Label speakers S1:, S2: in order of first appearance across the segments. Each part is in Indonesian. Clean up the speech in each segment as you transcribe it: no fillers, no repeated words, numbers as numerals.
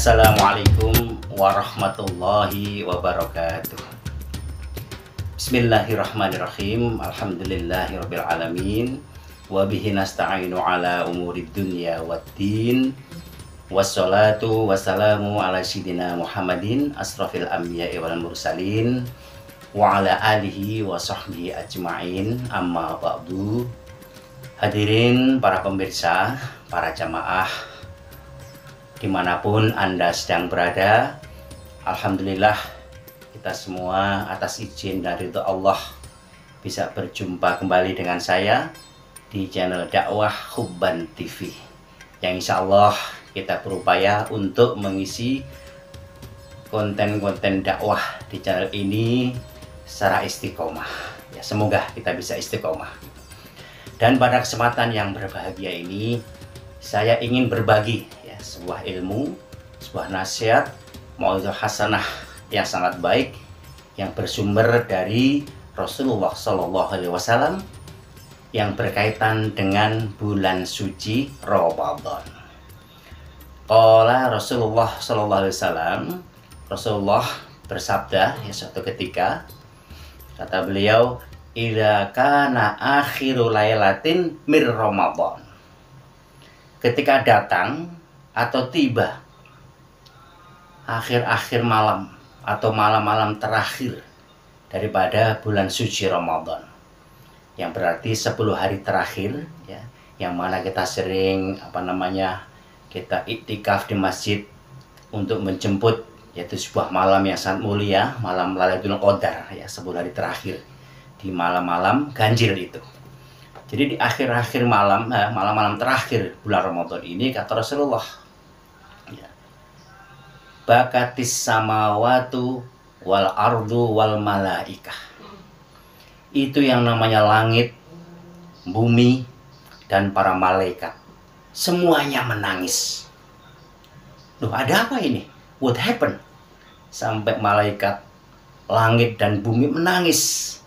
S1: Assalamualaikum warahmatullahi wabarakatuh. Bismillahirrahmanirrahim. Alhamdulillahirabbil alamin. Wa bihi nasta'inu ala umurid dunya waddin. Wassalatu wassalamu ala sayyidina Muhammadin asrafil anbiya'i wal mursalin wa ala alihi wa sahbihi ajma'in. Amma ba'du. Hadirin para pemirsa, para jamaah dimanapun Anda sedang berada, alhamdulillah kita semua atas izin dari Allah bisa berjumpa kembali dengan saya di channel dakwah Hubban TV, yang insya Allah kita berupaya untuk mengisi konten-konten dakwah di channel ini secara istiqomah. Ya, semoga kita bisa istiqomah. Dan pada kesempatan yang berbahagia ini saya ingin berbagi sebuah ilmu, sebuah nasihat, mau'izah hasanah yang sangat baik yang bersumber dari Rasulullah SAW yang berkaitan dengan bulan suci Ramadan. Qala Rasulullah SAW, Rasulullah bersabda suatu ketika, kata beliau, idza kana akhiru lailatin mir Ramadan, ketika datang atau tiba akhir-akhir malam atau malam-malam terakhir daripada bulan suci Ramadan, yang berarti 10 hari terakhir ya, yang mana kita sering kita iktikaf di masjid untuk menjemput yaitu sebuah malam yang sangat mulia, malam Lailatul Qadar ya, 10 hari terakhir di malam-malam ganjil itu. Jadi di akhir-akhir malam, malam-malam terakhir bulan Ramadan ini, kata Rasulullah, bakatis samawatu wal ardu wal malaikah. Itu yang namanya langit, bumi, dan para malaikat. Semuanya menangis. Loh, ada apa ini? What happened? Sampai malaikat, langit, dan bumi menangis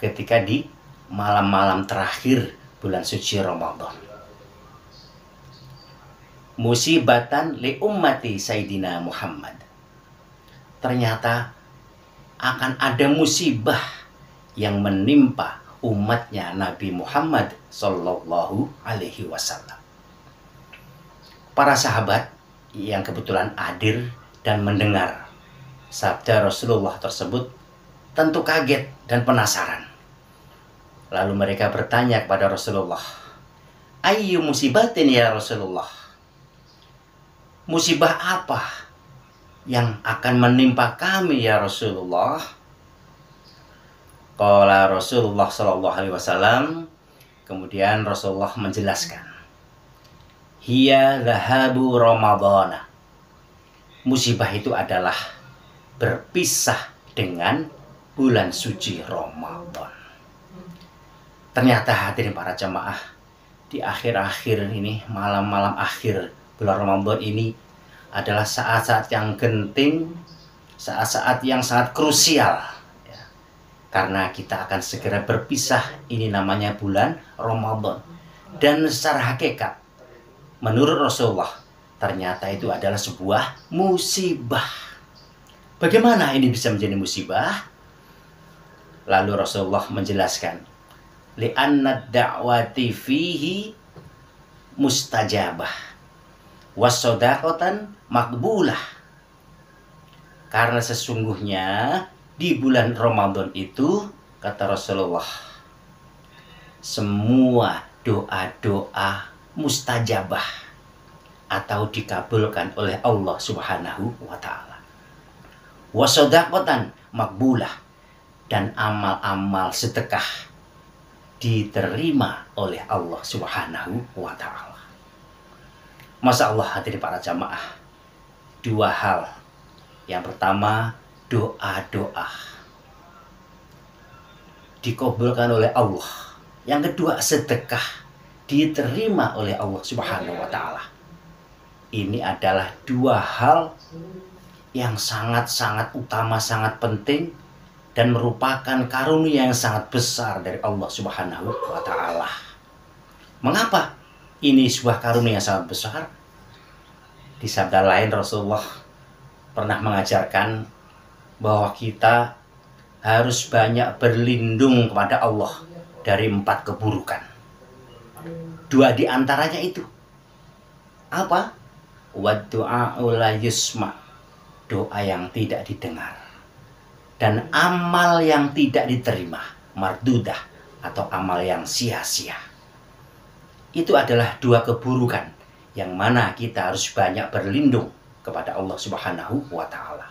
S1: ketika di malam-malam terakhir bulan suci Ramadan. Musibatan li ummati Sayyidina Muhammad. Ternyata akan ada musibah yang menimpa umatnya Nabi Muhammad Sallallahu Alaihi Wasallam. Para sahabat yang kebetulan hadir dan mendengar sabda Rasulullah tersebut tentu kaget dan penasaran. Lalu mereka bertanya kepada Rasulullah, ayyu musibatin ya Rasulullah? Musibah apa yang akan menimpa kami ya Rasulullah? Qala Rasulullah sallallahu alaihi wasallam, kemudian Rasulullah menjelaskan, hiya dhahabu Ramadana. Musibah itu adalah berpisah dengan bulan suci Ramadan. Ternyata hadirin para jamaah, di akhir-akhir ini, malam-malam akhir bulan Ramadan ini adalah saat-saat yang genting, saat-saat yang sangat krusial ya, karena kita akan segera berpisah. Ini namanya bulan Ramadan. Dan secara hakikat menurut Rasulullah, ternyata itu adalah sebuah musibah. Bagaimana ini bisa menjadi musibah? Lalu Rasulullah menjelaskan, li'anna da'wati fihi mustajabah wasodaqatan makbulah. Karena sesungguhnya di bulan Ramadan itu, kata Rasulullah, semua doa-doa mustajabah atau dikabulkan oleh Allah Subhanahu wa ta'ala. Wasodaqatan makbulah, dan amal-amal sedekah diterima oleh Allah Subhanahu wa ta'ala. Masya Allah, hadirin para jamaah, dua hal. Yang pertama, doa-doa dikabulkan oleh Allah. Yang kedua, sedekah diterima oleh Allah Subhanahu wa ta'ala. Ini adalah dua hal yang sangat-sangat utama, sangat penting, dan merupakan karunia yang sangat besar dari Allah Subhanahu wa ta'ala. Mengapa ini sebuah karunia yang sangat besar? Di sabda lain Rasulullah pernah mengajarkan bahwa kita harus banyak berlindung kepada Allah dari 4 keburukan. 2 di antaranya itu apa? Waddu'a'u la yusma, doa yang tidak didengar, dan amal yang tidak diterima, mardudah, atau amal yang sia-sia. Itu adalah 2 keburukan yang mana kita harus banyak berlindung kepada Allah Subhanahu wa Ta'ala.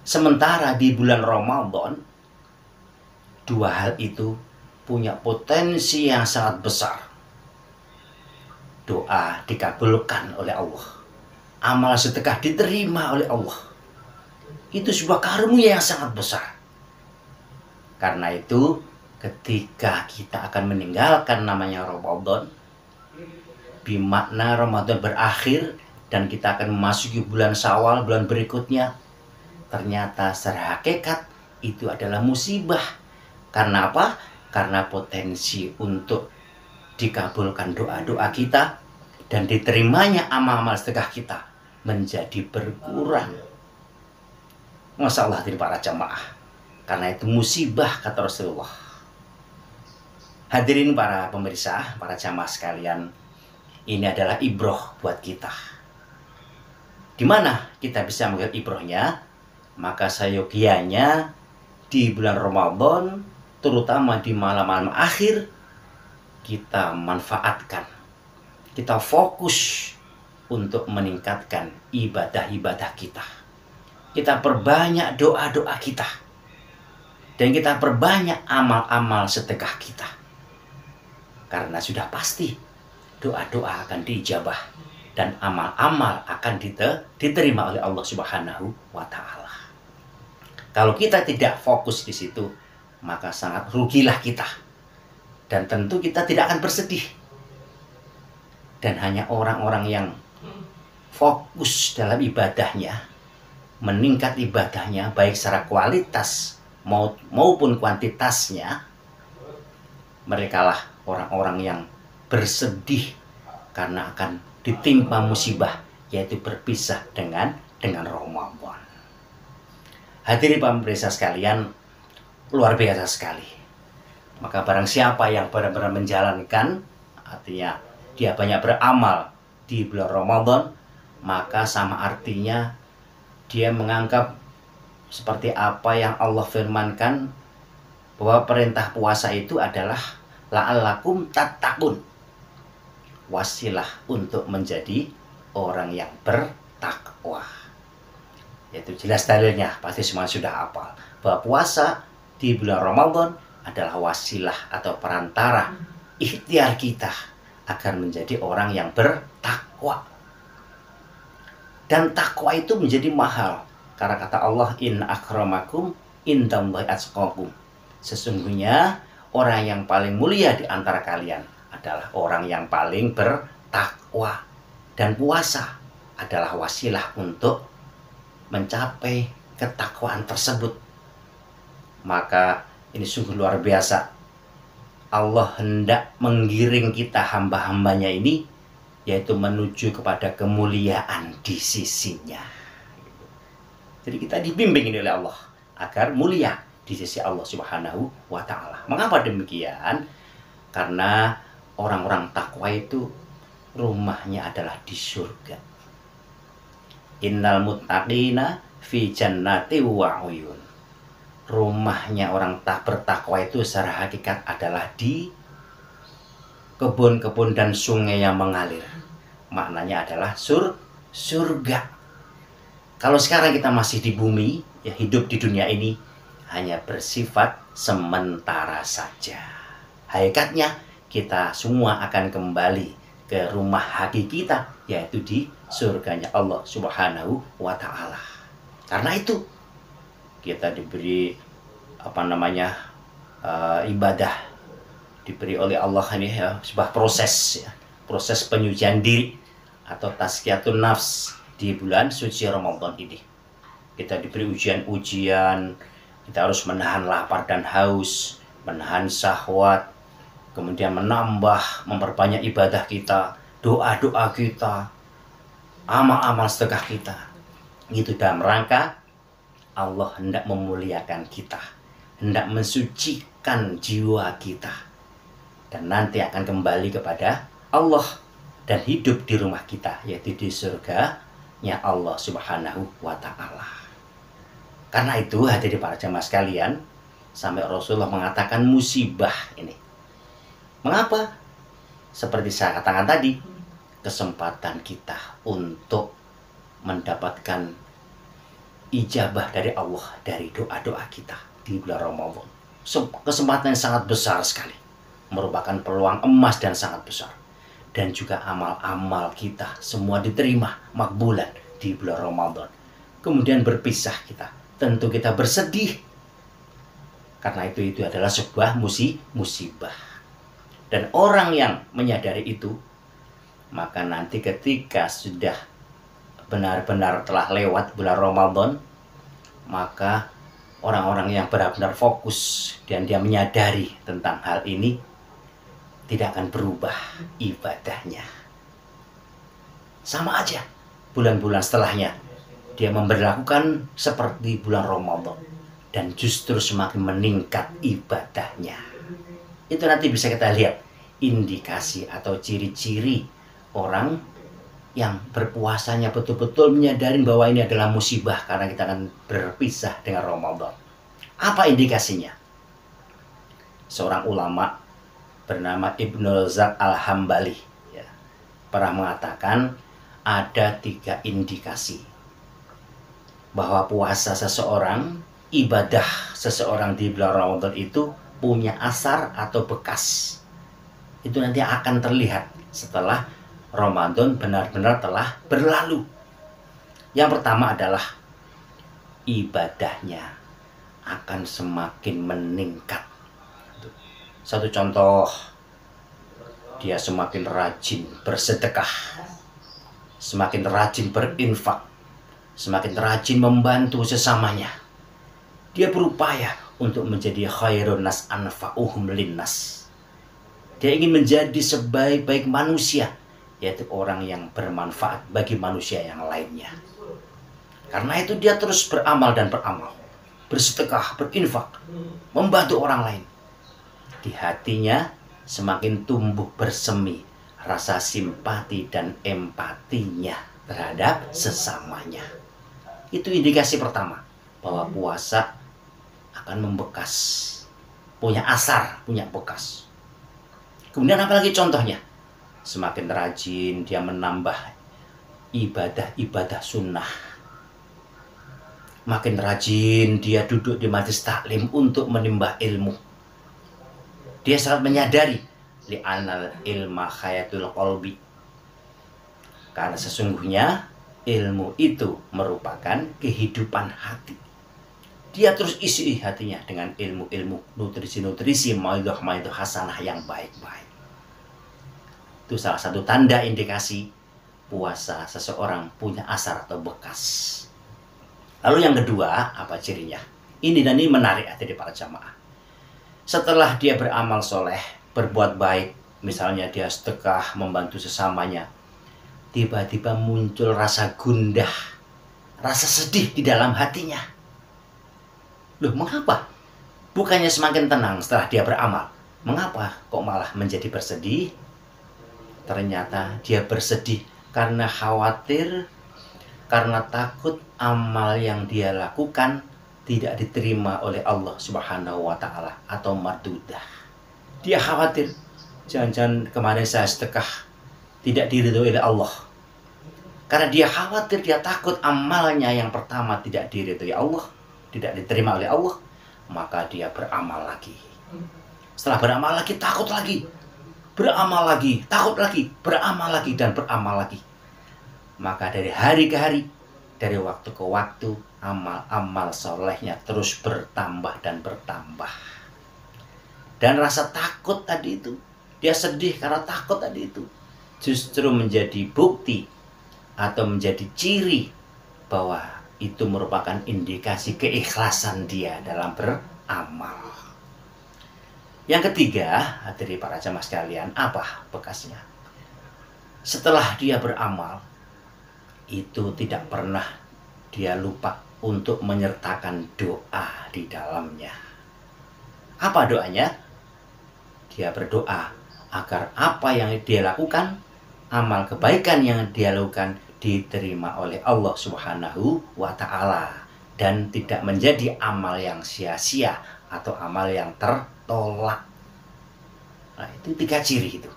S1: Sementara di bulan Ramadan, 2 hal itu punya potensi yang sangat besar. Doa dikabulkan oleh Allah, amal sedekah diterima oleh Allah. Itu sebuah karunia yang sangat besar. Karena itu, ketika kita akan meninggalkan namanya Ramadan, bimakna Ramadan berakhir dan kita akan memasuki bulan Syawal, bulan berikutnya, ternyata secara hakikat itu adalah musibah. Karena apa? Karena potensi untuk dikabulkan doa-doa kita dan diterimanya amal-amal sedekah kita menjadi berkurang. Masya Allah, para jamaah. Karena itu musibah, kata Rasulullah. Hadirin para pemirsa, para jamaah sekalian, ini adalah ibroh buat kita. Di mana kita bisa mengambil ibrohnya? Maka seyogianya di bulan Ramadan, terutama di malam-malam akhir, kita manfaatkan, kita fokus untuk meningkatkan ibadah-ibadah kita. Kita perbanyak doa-doa kita, dan kita perbanyak amal-amal sedekah kita. Karena sudah pasti doa-doa akan diijabah dan amal-amal akan diterima oleh Allah Subhanahu wa Ta'ala. Kalau kita tidak fokus di situ, maka sangat rugilah kita. Dan tentu kita tidak akan bersedih. Dan hanya orang-orang yang fokus dalam ibadahnya, meningkat ibadahnya, baik secara kualitas maupun kuantitasnya, merekalah orang-orang yang bersedih karena akan ditimpa musibah, yaitu berpisah dengan Ramadan. Hadirin pemirsa sekalian, luar biasa sekali. Maka barang siapa yang benar-benar menjalankan, artinya dia banyak beramal di bulan Ramadan, maka sama artinya dia menganggap seperti apa yang Allah firmankan, bahwa perintah puasa itu adalah la'allakum tattaqun, wasilah untuk menjadi orang yang bertakwa. Yaitu jelas dalilnya, pasti semua sudah hafal bahwa puasa di bulan Ramadan adalah wasilah atau perantara ikhtiar kita agar menjadi orang yang bertakwa. Dan takwa itu menjadi mahal, karena kata Allah, in akramakum indallahi atqakum. Sesungguhnya orang yang paling mulia di antara kalian adalah orang yang paling bertakwa. Dan puasa adalah wasilah untuk mencapai ketakwaan tersebut. Maka ini sungguh luar biasa. Allah hendak menggiring kita hamba-hambanya ini, yaitu menuju kepada kemuliaan di sisinya. Jadi kita dibimbing ini oleh Allah agar mulia di sisi Allah Subhanahu wa Ta'ala. Mengapa demikian? Karena orang-orang takwa itu rumahnya adalah di surga. Innal muttaqina fi jannati wa uyun. Rumahnya orang tak bertakwa itu secara hakikat adalah di kebun-kebun dan sungai yang mengalir. Maknanya adalah surga. Kalau sekarang kita masih di bumi, ya hidup di dunia ini hanya bersifat sementara saja. Hakikatnya kita semua akan kembali ke rumah hakiki kita, yaitu di surganya Allah Subhanahu wa Ta'ala. Karena itu kita diberi ibadah, diberi oleh Allah ini ya, sebuah proses ya, proses penyucian diri atau tazkiyatun nafs di bulan suci Ramadan ini. Kita diberi ujian-ujian, kita harus menahan lapar dan haus, menahan syahwat, kemudian memperbanyak ibadah kita, doa-doa kita, amal-amal sedekah kita itu dalam rangka Allah hendak memuliakan kita, hendak mensucikan jiwa kita, dan nanti akan kembali kepada Allah dan hidup di rumah kita, yaitu di surganya Allah Subhanahu wa Ta'ala. Karena itu, hadirin para jamaah sekalian, sampai Rasulullah mengatakan musibah ini. Mengapa? Seperti saya katakan tadi, kesempatan kita untuk mendapatkan ijabah dari Allah dari doa-doa kita di bulan Ramadan. Kesempatan yang sangat besar sekali, merupakan peluang emas dan sangat besar. Dan juga amal-amal kita semua diterima makbulan di bulan Ramadan. Kemudian berpisah kita, tentu kita bersedih, karena itu adalah sebuah musibah. Dan orang yang menyadari itu, maka nanti ketika sudah benar-benar telah lewat bulan Ramadan, maka orang-orang yang benar-benar fokus dan dia menyadari tentang hal ini, tidak akan berubah ibadahnya. Sama aja bulan-bulan setelahnya dia memperlakukan seperti bulan Ramadan, dan justru semakin meningkat ibadahnya. Itu nanti bisa kita lihat indikasi atau ciri-ciri orang yang berpuasanya betul-betul menyadari bahwa ini adalah musibah karena kita akan berpisah dengan Ramadan. Apa indikasinya? Seorang ulama bernama Ibnu Razak Al-Hambali ya, pernah mengatakan ada 3 indikasi bahwa puasa seseorang, ibadah seseorang di bulan Ramadan itu punya asar atau bekas. Itu nanti akan terlihat setelah Ramadan benar-benar telah berlalu. Yang pertama adalah ibadahnya akan semakin meningkat. Satu contoh, dia semakin rajin bersedekah, semakin rajin berinfak, semakin rajin membantu sesamanya. Dia berupaya untuk menjadi khairun nas anfa'uhum linnas. Dia ingin menjadi sebaik-baik manusia, yaitu orang yang bermanfaat bagi manusia yang lainnya. Karena itu dia terus beramal dan beramal, bersedekah, berinfak, membantu orang lain. Di hatinya semakin tumbuh bersemi rasa simpati dan empatinya terhadap sesamanya. Itu indikasi pertama bahwa puasa akan membekas, punya asar, punya bekas. Kemudian apalagi contohnya? Semakin rajin dia menambah ibadah-ibadah sunnah. Makin rajin dia duduk di majelis taklim untuk menimba ilmu. Dia sangat menyadari li'anal ilma khayatul qalbi, karena sesungguhnya ilmu itu merupakan kehidupan hati. Dia terus isi hatinya dengan ilmu-ilmu, nutrisi-nutrisi, mauidhah hasanah yang baik-baik. Itu salah satu tanda indikasi puasa seseorang punya asar atau bekas. Lalu yang kedua, apa cirinya? Ini dan ini menarik hati para jamaah. Setelah dia beramal soleh, berbuat baik, misalnya dia sedekah, membantu sesamanya, tiba-tiba muncul rasa gundah, rasa sedih di dalam hatinya. Loh, mengapa? Bukannya semakin tenang setelah dia beramal. Mengapa kok malah menjadi bersedih? Ternyata dia bersedih karena khawatir, karena takut amal yang dia lakukan tidak diterima oleh Allah Subhanahu wa Ta'ala atau mardudah. Dia khawatir, jangan-jangan kemarin saya sedekah tidak diridhoi oleh Allah. Karena dia khawatir, dia takut amalnya yang pertama tidak diridhoi Allah, tidak diterima oleh Allah, maka dia beramal lagi. Setelah beramal lagi, takut lagi, beramal lagi, takut lagi, beramal lagi, dan beramal lagi. Maka dari hari ke hari, dari waktu ke waktu, amal-amal solehnya terus bertambah dan bertambah. Dan rasa takut tadi itu, dia sedih karena takut tadi itu, justru menjadi bukti atau menjadi ciri bahwa itu merupakan indikasi keikhlasan dia dalam beramal. Yang ketiga, hadirin para jamaah sekalian, apa bekasnya? Setelah dia beramal, itu tidak pernah dia lupa untuk menyertakan doa di dalamnya. Apa doanya? Dia berdoa agar apa yang dia lakukan, amal kebaikan yang dia lakukan, diterima oleh Allah Subhanahu wa Ta'ala, dan tidak menjadi amal yang sia-sia atau amal yang tertolak. Nah, itu 3 ciri itu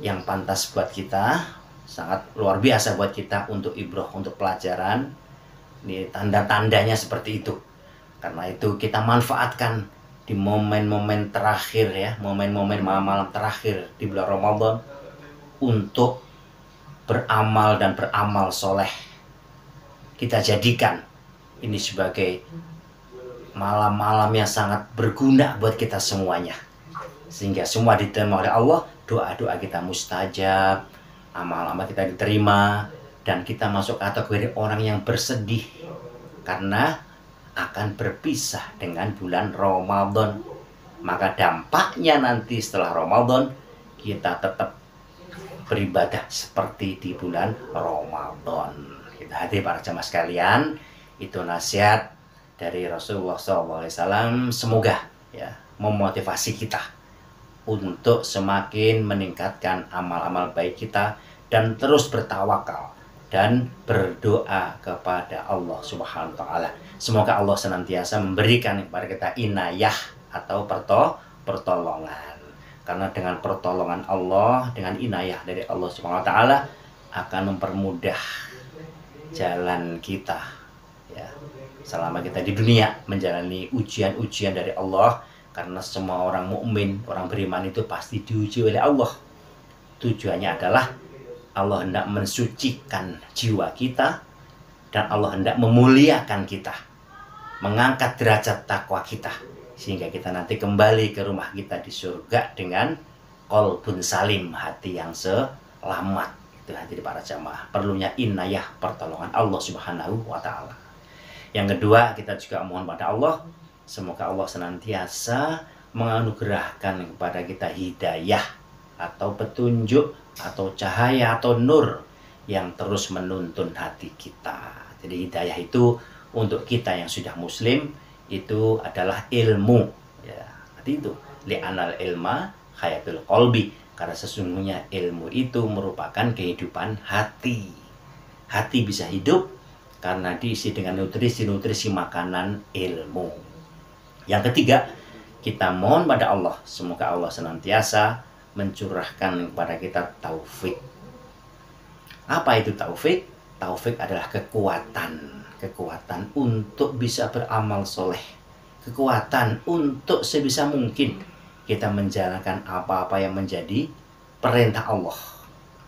S1: yang pantas buat kita, sangat luar biasa buat kita untuk ibroh, untuk pelajaran. Ini tanda-tandanya seperti itu. Karena itu kita manfaatkan di momen-momen terakhir ya, momen-momen malam-malam terakhir di bulan Ramadan untuk beramal dan beramal soleh. Kita jadikan ini sebagai malam-malam yang sangat berguna buat kita semuanya, sehingga semua diterima oleh Allah, doa-doa kita mustajab, amal-amal kita diterima, dan kita masuk kategori orang yang bersedih karena akan berpisah dengan bulan Ramadan. Maka dampaknya nanti setelah Ramadan kita tetap beribadah seperti di bulan Ramadan. Kita hati para jamaah sekalian, itu nasihat dari Rasulullah SAW. Semoga ya memotivasi kita untuk semakin meningkatkan amal-amal baik kita dan terus bertawakal dan berdoa kepada Allah Subhanahu wa Ta'ala. Semoga Allah senantiasa memberikan kepada kita inayah atau pertolongan. Karena dengan pertolongan Allah, dengan inayah dari Allah Subhanahu wa Ta'ala, akan mempermudah jalan kita ya, selama kita di dunia menjalani ujian-ujian dari Allah. Karena semua orang mukmin, orang beriman itu pasti diuji oleh Allah. Tujuannya adalah Allah hendak mensucikan jiwa kita, dan Allah hendak memuliakan kita, mengangkat derajat takwa kita, sehingga kita nanti kembali ke rumah kita di surga dengan qalbun salim, hati yang selamat. Itu hati para jamaah. Perlunya inayah pertolongan Allah Subhanahu wa Ta'ala. Yang kedua, kita juga mohon pada Allah, semoga Allah senantiasa menganugerahkan kepada kita hidayah atau petunjuk atau cahaya atau nur yang terus menuntun hati kita. Jadi hidayah itu untuk kita yang sudah muslim itu adalah ilmu ya. Arti itu li'anal ilma hayatul qalbi, karena sesungguhnya ilmu itu merupakan kehidupan hati. Hati bisa hidup karena diisi dengan nutrisi-nutrisi makanan ilmu. Yang ketiga, kita mohon pada Allah, semoga Allah senantiasa mencurahkan kepada kita taufik. Apa itu taufik? Taufik adalah kekuatan untuk bisa beramal soleh, kekuatan untuk sebisa mungkin kita menjalankan apa-apa yang menjadi perintah Allah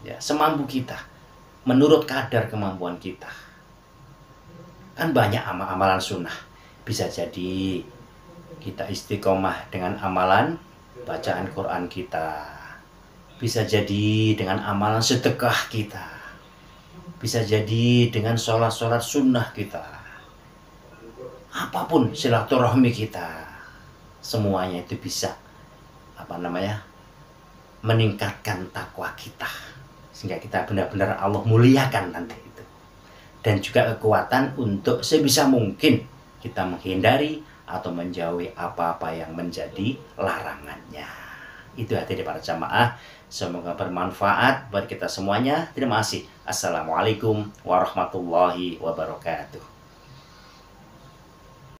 S1: ya, semampu kita, menurut kadar kemampuan kita. Kan banyak amalan sunnah. Bisa jadi kita istiqomah dengan amalan bacaan Quran kita, bisa jadi dengan amalan sedekah kita, bisa jadi dengan sholat-sholat sunnah kita, apapun silaturahmi kita, semuanya itu bisa meningkatkan takwa kita, sehingga kita benar-benar Allah muliakan nanti itu. Dan juga kekuatan untuk sebisa mungkin kita menghindari atau menjauhi apa-apa yang menjadi larangannya. Itu hati dari para jamaah. Semoga bermanfaat buat kita semuanya. Terima kasih. Assalamualaikum warahmatullahi wabarakatuh.